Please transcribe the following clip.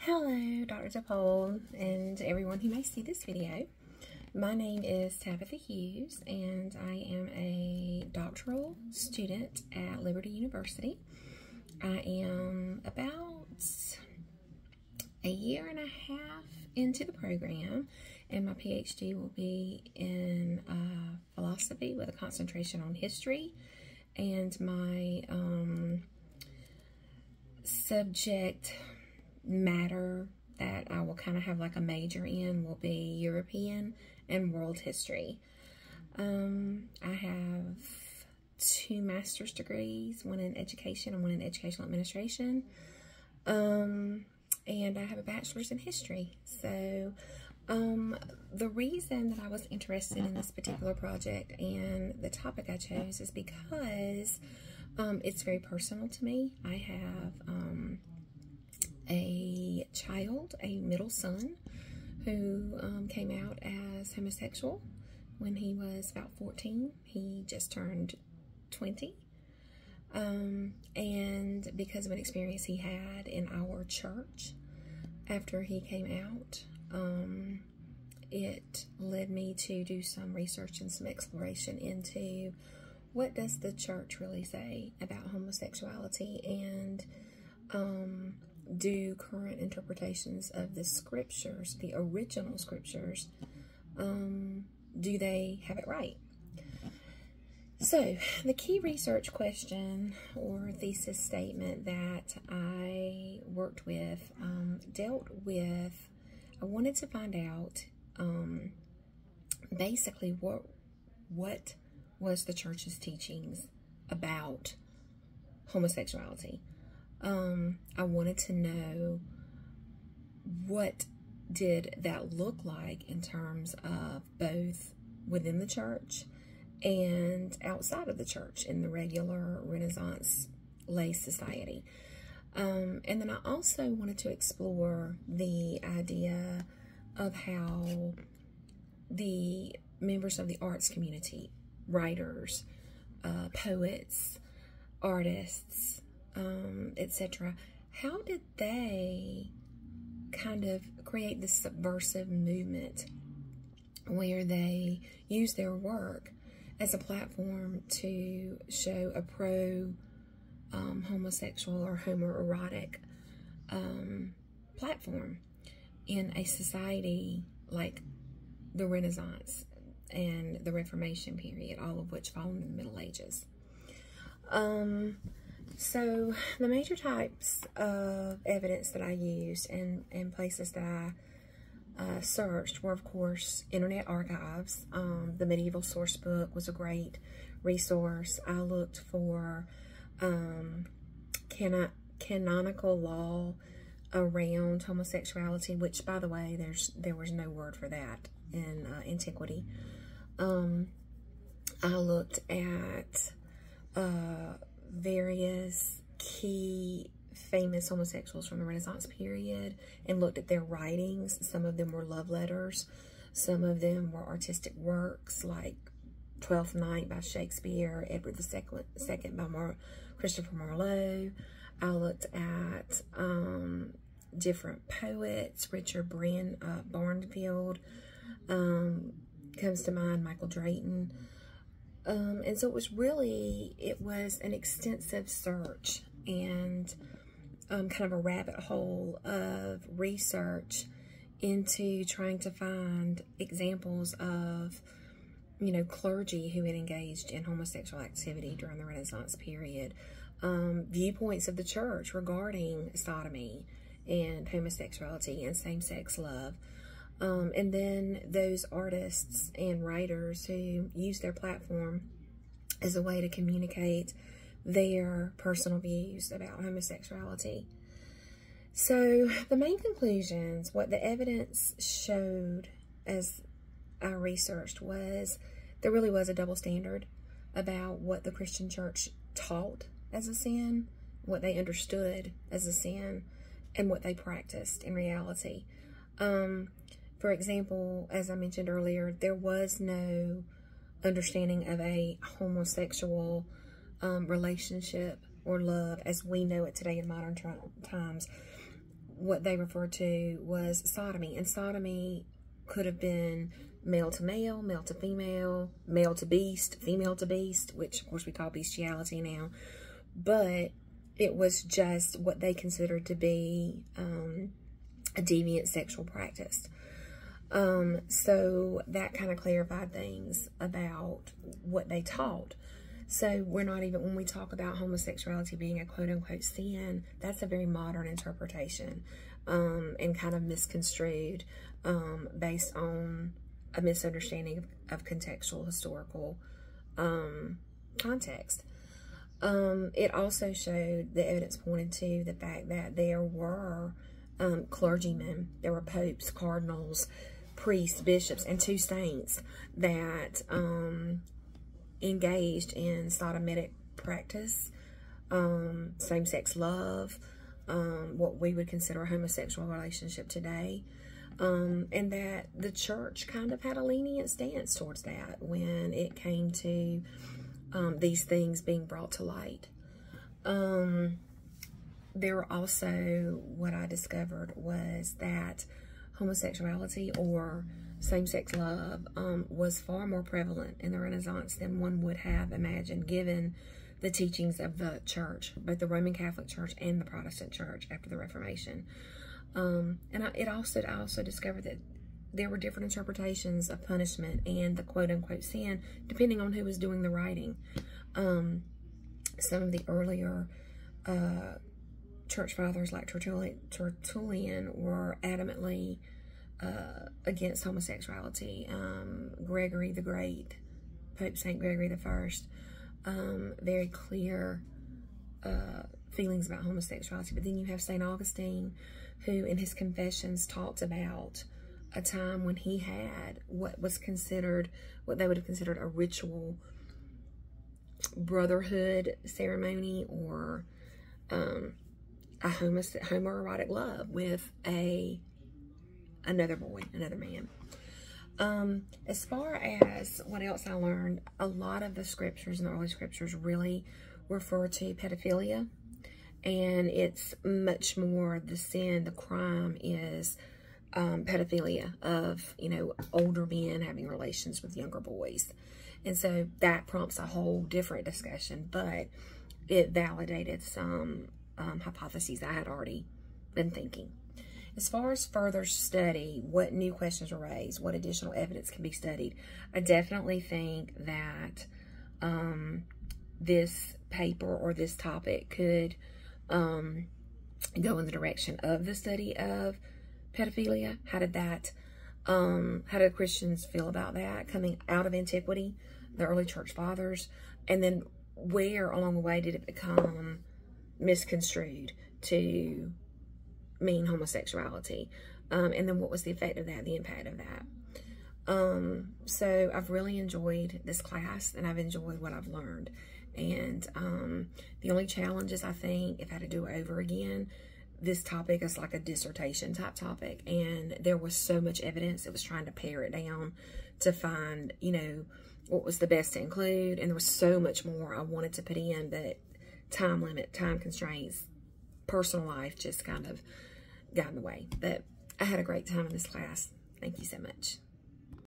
Hello, Dr. Dipole, and everyone who may see this video. My name is Tabitha Hughes, and I am a doctoral student at Liberty University. I am about a year and a half into the program, and my PhD will be in philosophy with a concentration on history, and my subject matter that I will kind of have like a major in will be European and world history. I have 2 master's degrees, one in education and one in educational administration, and I have a bachelor's in history. So the reason that I was interested in this particular project and the topic I chose is because it's very personal to me. I have a child, a middle son, who came out as homosexual when he was about 14. He just turned 20. And because of an experience he had in our church after he came out, it led me to do some research and some exploration into what does the church really say about homosexuality, and do current interpretations of the scriptures, the original scriptures, do they have it right? So the key research question or thesis statement that I worked with dealt with, I wanted to find out basically what was the church's teachings about homosexuality. I wanted to know what did that look like in terms of both within the church and outside of the church in the regular Renaissance lay society. And then I also wanted to explore the idea of how the members of the arts community, writers, poets, artists, etc., how did they kind of create this subversive movement where they use their work as a platform to show a pro homosexual or homoerotic platform in a society like the Renaissance and the Reformation period, all of which fall into the Middle Ages. So the major types of evidence that I used and places that I searched were, of course, Internet Archives. The Medieval Source Book was a great resource. I looked for canonical law around homosexuality, which, by the way, there was no word for that in antiquity. I looked at various key famous homosexuals from the Renaissance period and looked at their writings. Some of them were love letters. Some of them were artistic works like Twelfth Night by Shakespeare, Edward II by Christopher Marlowe. I looked at different poets. Richard Barnfield comes to mind, Michael Drayton. And so it was an extensive search and kind of a rabbit hole of research into trying to find examples of, clergy who had engaged in homosexual activity during the Renaissance period, viewpoints of the church regarding sodomy and homosexuality and same-sex love. And then those artists and writers who use their platform as a way to communicate their personal views about homosexuality. So the main conclusions, what the evidence showed as I researched, was there really was a double standard about what the Christian church taught as a sin, what they understood as a sin, and what they practiced in reality. For example, as I mentioned earlier, there was no understanding of a homosexual relationship or love as we know it today in modern times what they referred to was sodomy. And sodomy could have been male to male, male to female, male to beast, female to beast, which of course we call bestiality now. But it was just what they considered to be a deviant sexual practice. So that kind of clarified things about what they taught. So we're not even, when we talk about homosexuality being a quote-unquote sin, that's a very modern interpretation, and kind of misconstrued, based on a misunderstanding of contextual historical context. It also showed, the evidence pointed to the fact that there were clergymen, there were popes, cardinals, priests, bishops, and 2 saints that engaged in sodomitic practice, same-sex love, what we would consider a homosexual relationship today, and that the church kind of had a lenient stance towards that when it came to these things being brought to light. There were also, what I discovered was that homosexuality or same-sex love was far more prevalent in the Renaissance than one would have imagined, given the teachings of the church, both the Roman Catholic Church and the Protestant Church after the Reformation. And I also discovered that there were different interpretations of punishment and the quote-unquote sin, depending on who was doing the writing. Some of the earlier church fathers, like Tertullian, were adamantly against homosexuality. Gregory the Great, Pope St. Gregory the First, very clear feelings about homosexuality. But then you have St. Augustine, who in his Confessions talked about a time when he had what they would have considered a ritual brotherhood ceremony, or a homoerotic love with another boy, another man. As far as what else I learned, a lot of the scriptures in the early scriptures really refer to pedophilia, and it's much more the sin, the crime is pedophilia of, older men having relations with younger boys. And so that prompts a whole different discussion, but it validated some hypotheses I had already been thinking. As far as further study, what new questions were raised, what additional evidence can be studied, I definitely think that this paper or this topic could go in the direction of the study of pedophilia. How did Christians feel about that coming out of antiquity, the early church fathers, and then where along the way did it become misconstrued to mean homosexuality, and then what was the effect of that, the impact of that. So I've really enjoyed this class, and I've enjoyed what I've learned. And the only challenges, I think, if I had to do it over again, this topic is like a dissertation type topic, and there was so much evidence. It was trying to pare it down to find, what was the best to include, and there was so much more I wanted to put in, but time limit, time constraints, personal life just kind of got in the way. But I had a great time in this class. Thank you so much.